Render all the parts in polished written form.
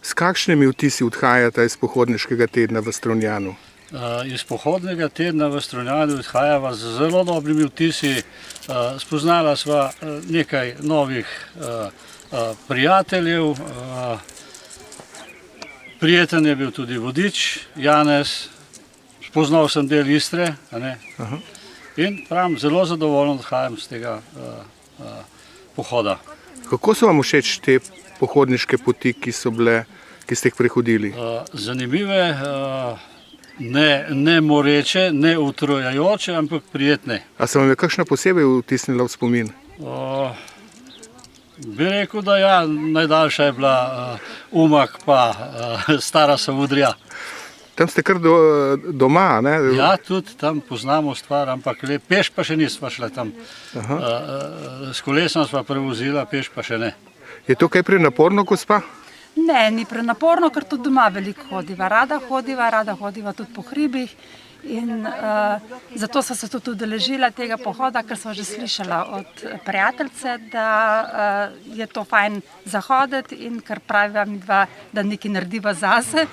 S kakšnimi vtisi odhajate iz pohodniškega tedna v Strunjanu? Iz pohodnega tedna v Strunjanu odhajava z zelo dobrimi vtisi. Spoznala sva nekaj novih prijateljev. Prijeten je bil tudi vodič, Janez. Spoznal sem del Istre. In pravim, zelo zadovoljen odhajam z tega pohoda. Kako so vam všeč te pohodniške poti, ki ste jih prehodili? Zanimive, ne moreče, ne utrujajoče, ampak prijetne. A se vam je kakšna posebej vtisnila v spomin? Bi rekel, da ja, najdaljša je bila Umag pa Stara Savudrija. Tam ste kar doma, ne? Ja, tudi tam poznamo stvar, ampak peš pa še nisva šla tam. S kolesom sva prevozila, peš pa še ne. Je to kaj prenaporno, gospa? Ne, ni prenaporno, ker tudi doma veliko hodiva. Rada hodiva tudi po hribih. In zato sem se tudi udeležila tega pohoda, ker sem že slišala od prijateljice, da je to fajn zahoditi in ker praviva mi dva, da nekaj narediva zase.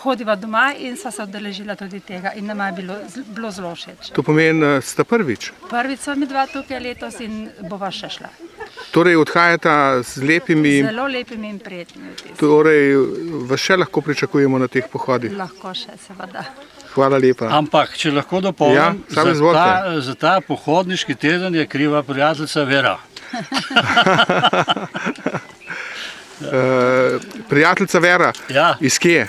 Hodiva doma in sva se udeležila tudi tega in nama je bilo zelo všeč. To pomeni, sta prvič? Prvič sva mi dva tukaj letos in bova še šla. Torej odhajata z lepimi... Zelo lepimi in prijetnimi vtisi. Torej vas še lahko pričakujemo na teh pohodih? Lahko še, seveda. Hvala lepa. Ampak, če lahko dopolnim, za ta pohodniški teden je kriva prijateljica Vera. Prijateljica Vera? Ja. Iz kje?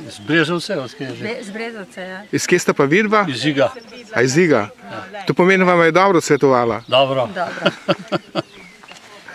Iz Brezovce, od kje že? Iz Brezovce, ja. Iz kje sta pa vidva? Iz Iga. A iz Iga? To pomeni, vam je dobro svetovala? Dobro. Dobro.